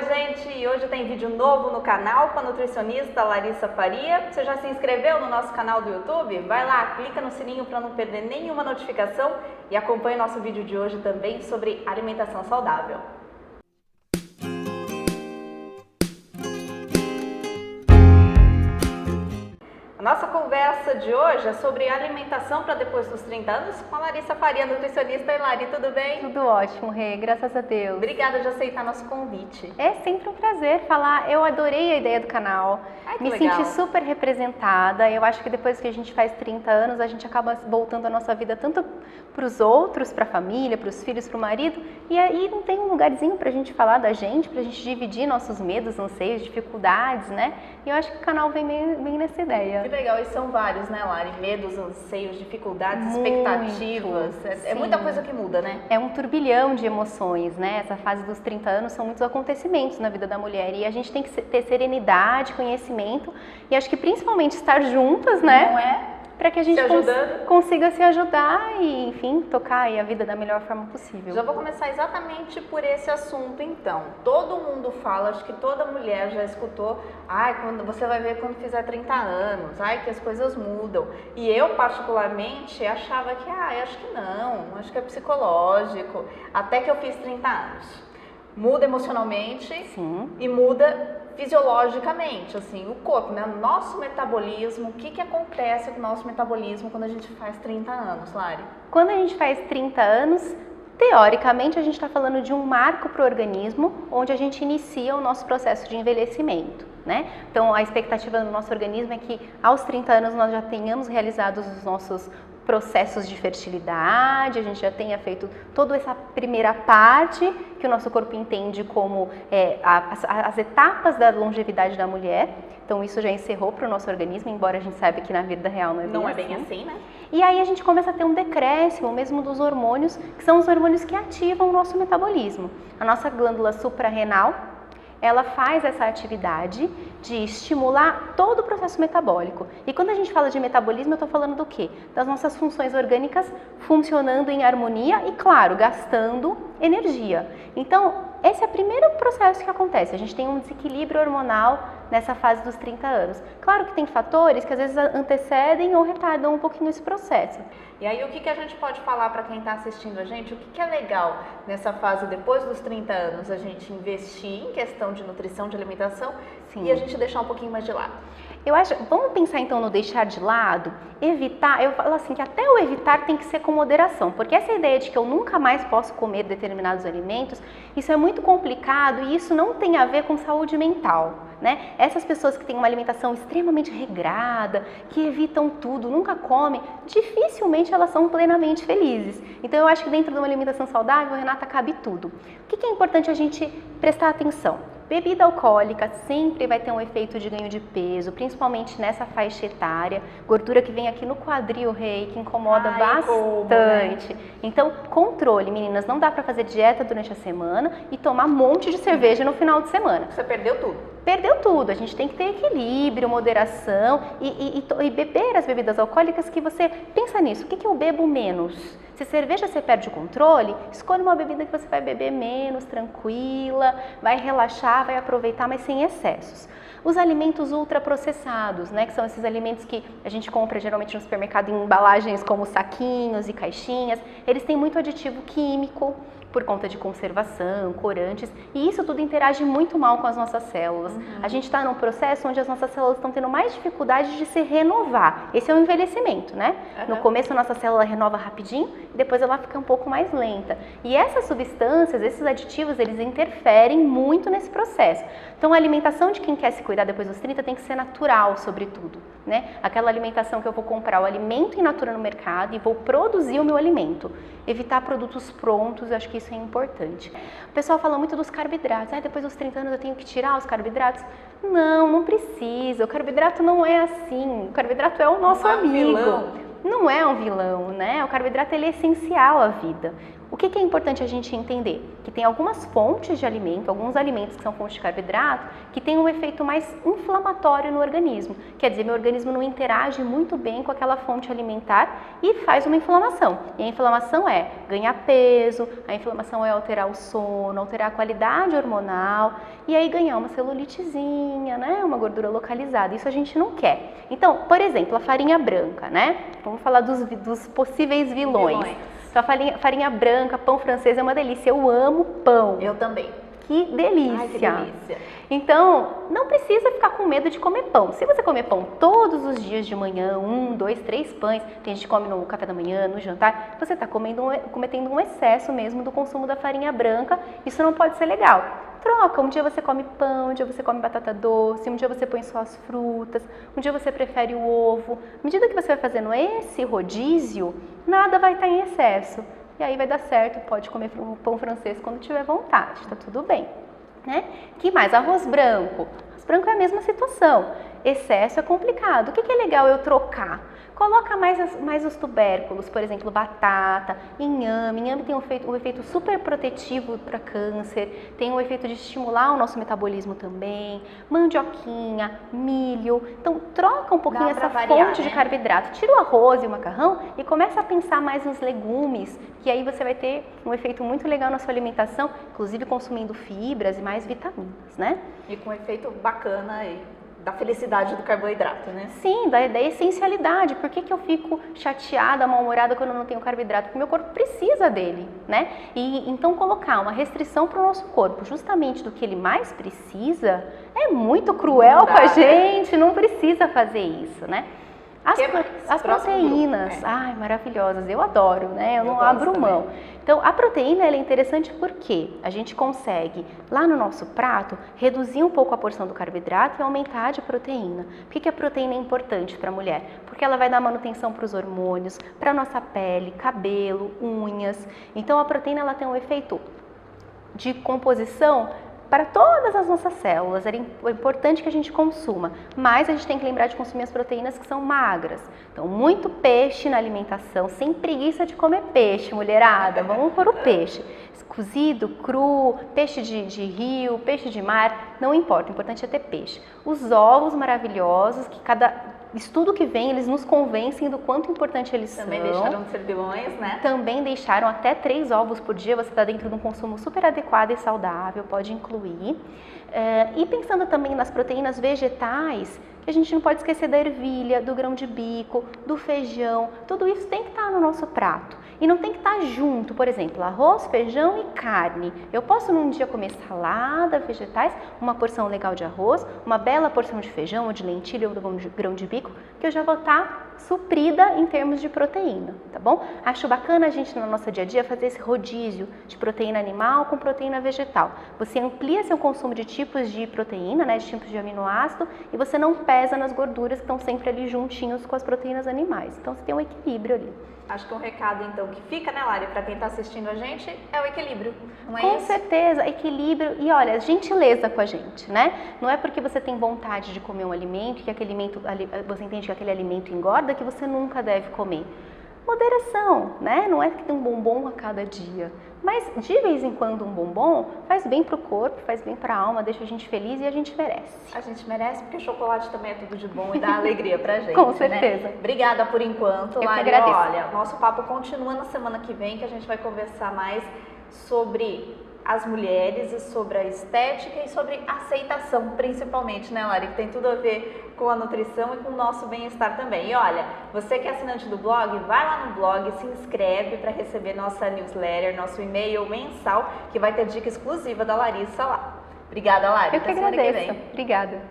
gente! Hoje tem vídeo novo no canal com a nutricionista Larissa Faria. Você já se inscreveu no nosso canal do YouTube? Vai lá, clica no sininho para não perder nenhuma notificação e acompanhe nosso vídeo de hoje também sobre alimentação saudável. Nossa conversa de hoje é sobre alimentação para depois dos 30 anos com a Larissa Faria, nutricionista. E Lari, tudo bem? Tudo ótimo, Rê, graças a Deus. Obrigada de aceitar nosso convite. É sempre um prazer falar, eu adorei a ideia do canal, me senti super representada. Eu acho que depois que a gente faz 30 anos, a gente acaba voltando a nossa vida tanto para os outros, para a família, para os filhos, para o marido, e aí não tem um lugarzinho para a gente falar da gente, para a gente dividir nossos medos, anseios, dificuldades, né? E eu acho que o canal vem nessa ideia. Que legal, e são vários, né, Lari? Medos, anseios, dificuldades, expectativas. É muita coisa que muda, né? É um turbilhão de emoções, né? Essa fase dos 30 anos são muitos acontecimentos na vida da mulher e a gente tem que ter serenidade, conhecimento e acho que principalmente estar juntas, né? Não é? Para que a gente consiga se ajudar e, enfim, tocar aí a vida da melhor forma possível. Já vou começar exatamente por esse assunto, então. Todo mundo fala, acho que toda mulher já escutou, quando você vai ver quando fizer 30 anos, que as coisas mudam. E eu, particularmente, achava que, acho que não, acho que é psicológico. Até que eu fiz 30 anos. Muda emocionalmente. Sim. E muda fisiologicamente, assim, o corpo, né? O nosso metabolismo, o que acontece com o nosso metabolismo quando a gente faz 30 anos, Lari? Quando a gente faz 30 anos, teoricamente a gente está falando de um marco para o organismo, onde a gente inicia o nosso processo de envelhecimento, né? Então a expectativa do nosso organismo é que aos 30 anos nós já tenhamos realizado os nossos processos de fertilidade, a gente já tenha feito toda essa primeira parte que o nosso corpo entende como as etapas da longevidade da mulher. Então isso já encerrou para o nosso organismo, embora a gente saiba que na vida real não é bem assim, né? E aí a gente começa a ter um decréscimo mesmo dos hormônios, que são os hormônios que ativam o nosso metabolismo. A nossa glândula suprarrenal, ela faz essa atividade de estimular todo o processo metabólico. E quando a gente fala de metabolismo, eu estou falando do quê? Das nossas funções orgânicas funcionando em harmonia e, claro, gastando energia. Então, esse é o primeiro processo que acontece. A gente tem um desequilíbrio hormonal nessa fase dos 30 anos. Claro que tem fatores que às vezes antecedem ou retardam um pouquinho esse processo. E aí, o que a gente pode falar para quem está assistindo a gente? O que é legal nessa fase depois dos 30 anos? A gente investir em questão de nutrição, de alimentação. Sim. E a gente deixar um pouquinho mais de lado. Eu acho, vamos pensar então no deixar de lado, evitar, eu falo assim que até o evitar tem que ser com moderação, porque essa ideia de que eu nunca mais posso comer determinados alimentos, isso é muito complicado e isso não tem a ver com saúde mental, né? Essas pessoas que têm uma alimentação extremamente regrada, que evitam tudo, nunca comem, dificilmente elas são plenamente felizes. Então eu acho que dentro de uma alimentação saudável, Renata, cabe tudo. O que é importante a gente prestar atenção? Bebida alcoólica sempre vai ter um efeito de ganho de peso, principalmente nessa faixa etária. Gordura que vem aqui no quadril, Rei, que incomoda bastante. Então, controle, meninas, não dá pra fazer dieta durante a semana e tomar um monte de cerveja no final de semana. Você perdeu tudo. Perdeu tudo, a gente tem que ter equilíbrio, moderação e beber as bebidas alcoólicas que você pensa nisso, o que eu bebo menos? Se cerveja você perde o controle, escolha uma bebida que você vai beber menos, tranquila, vai relaxar, vai aproveitar, mas sem excessos. Os alimentos ultraprocessados, né, que são esses alimentos que a gente compra geralmente no supermercado em embalagens como saquinhos e caixinhas, eles têm muito aditivo químico, por conta de conservação, corantes, e isso tudo interage muito mal com as nossas células. A gente está num processo onde as nossas células estão tendo mais dificuldade de se renovar. Esse é o envelhecimento, né? No começo a nossa célula renova rapidinho e depois ela fica um pouco mais lenta. E essas substâncias, esses aditivos, eles interferem muito nesse processo. Então a alimentação de quem quer se cuidar depois dos 30 tem que ser natural, sobretudo, né? Aquela alimentação que eu vou comprar o alimento in natura no mercado e vou produzir o meu alimento. Evitar produtos prontos, eu acho que isso é importante. O pessoal fala muito dos carboidratos. Depois dos 30 anos eu tenho que tirar os carboidratos. Não precisa. O carboidrato não é assim. O carboidrato é o nosso amigo. Não é um vilão, né? O carboidrato ele é essencial à vida. O que é importante a gente entender? Que tem algumas fontes de alimento, alguns alimentos que são fontes de carboidrato, que têm um efeito mais inflamatório no organismo. Quer dizer, meu organismo não interage muito bem com aquela fonte alimentar e faz uma inflamação. E a inflamação é ganhar peso, a inflamação é alterar o sono, alterar a qualidade hormonal e aí ganhar uma celulitezinha, né? Uma gordura localizada. Isso a gente não quer. Então, por exemplo, a farinha branca, né? Vamos falar dos possíveis vilões. Então, a farinha branca, pão francês é uma delícia. Eu amo pão. Eu também. Que delícia! Ai, que delícia! Então, não precisa ficar com medo de comer pão. Se você comer pão todos os dias de manhã, 1, 2, 3 pães, tem gente que come no café da manhã, no jantar, você está cometendo um excesso mesmo do consumo da farinha branca. Isso não pode ser legal. Troca, um dia você come pão, um dia você come batata doce, um dia você põe só as frutas, um dia você prefere o ovo. À medida que você vai fazendo esse rodízio, nada vai estar em excesso. E aí vai dar certo, pode comer um pão francês quando tiver vontade, tá tudo bem, né? Que mais? Arroz branco. Arroz branco é a mesma situação. Excesso é complicado. O que é legal eu trocar? Coloca mais os tubérculos, por exemplo, batata, inhame. Inhame tem um efeito super protetivo para câncer, tem um efeito de estimular o nosso metabolismo também. Mandioquinha, milho. Então, troca um pouquinho essa fonte de carboidrato. Tira o arroz e o macarrão e começa a pensar mais nos legumes, que aí você vai ter um efeito muito legal na sua alimentação, inclusive consumindo fibras e mais vitaminas, né? E com um efeito bacana aí. Da felicidade do carboidrato, né? Sim, da essencialidade. Por que eu fico chateada, mal-humorada quando eu não tenho carboidrato? Porque meu corpo precisa dele, né? E então colocar uma restrição para o nosso corpo, justamente do que ele mais precisa, é muito cruel com a gente, não precisa fazer isso, né? As proteínas, ai, maravilhosas, eu adoro, né? Eu não abro mão. Então, a proteína ela é interessante porque a gente consegue, lá no nosso prato, reduzir um pouco a porção do carboidrato e aumentar a de proteína. Por que a proteína é importante para a mulher? Porque ela vai dar manutenção para os hormônios, para a nossa pele, cabelo, unhas. Então, a proteína ela tem um efeito de composição para todas as nossas células. É importante que a gente consuma, mas a gente tem que lembrar de consumir as proteínas que são magras. Então, muito peixe na alimentação, sem preguiça de comer peixe, mulherada. Vamos pôr o peixe. Cozido, cru, peixe de rio, peixe de mar, não importa, o importante é ter peixe. Os ovos maravilhosos, que cada estudo que vem, eles nos convencem do quanto importante eles são. Também deixaram de ser vilões, né? Também deixaram até 3 ovos por dia, você está dentro de um consumo super adequado e saudável, pode incluir. E pensando também nas proteínas vegetais, que a gente não pode esquecer da ervilha, do grão de bico, do feijão, tudo isso tem que estar no nosso prato. E não tem que estar junto, por exemplo, arroz, feijão e carne. Eu posso num dia comer salada, vegetais, uma porção legal de arroz, uma bela porção de feijão ou de lentilha ou de grão de bico, que eu já vou estar suprida em termos de proteína, tá bom? Acho bacana a gente no nosso dia a dia fazer esse rodízio de proteína animal com proteína vegetal. Você amplia seu consumo de tipos de proteína, né, de tipos de aminoácido, e você não pesa nas gorduras que estão sempre ali juntinhos com as proteínas animais. Então você tem um equilíbrio ali. Acho que um recado, então, que fica, né, Lari, para quem está assistindo a gente, é o equilíbrio, não é isso? Com isso? certeza, equilíbrio e, olha, gentileza com a gente, né? Não é porque você tem vontade de comer um alimento, que aquele alimento, você entende que aquele alimento engorda, que você nunca deve comer. Moderação, né? Não é que tem um bombom a cada dia, mas de vez em quando um bombom faz bem pro corpo, faz bem pra alma, deixa a gente feliz e a gente merece. A gente merece porque chocolate também é tudo de bom e dá alegria pra gente. Com certeza. Né? Obrigada por enquanto, Eu Lari. que agradeço. Olha, nosso papo continua na semana que vem, que a gente vai conversar mais sobre as mulheres e sobre a estética e sobre aceitação, principalmente, né, Lari? Que tem tudo a ver com a nutrição e com o nosso bem-estar também. E olha, você que é assinante do blog, vai lá no blog, se inscreve para receber nossa newsletter, nosso e-mail mensal, que vai ter dica exclusiva da Larissa lá. Obrigada, Lari. Eu que agradeço. Obrigada.